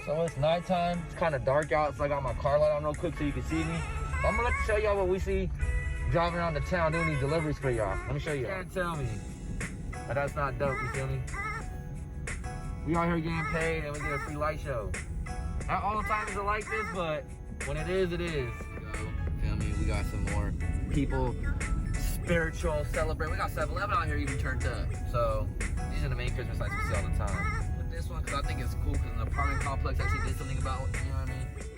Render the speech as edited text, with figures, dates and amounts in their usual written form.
So it's nighttime. It's kind of dark out, so I got my car light on real quick so you can see me. But I'm gonna show y'all what we see driving around the town doing these deliveries for y'all. Let me show you. You can't tell me that that's not dope, you feel me? We out here getting paid and we get a free light show. Not all the time is it like this, but when it is, it is. Feel me? We got some more people, spiritual, celebrate. We got 7-Eleven out here even turned up. So these are the main Christmas lights we see all the time. But this one, because I think it's cool, because an apartment complex actually did something about it, you know what I mean?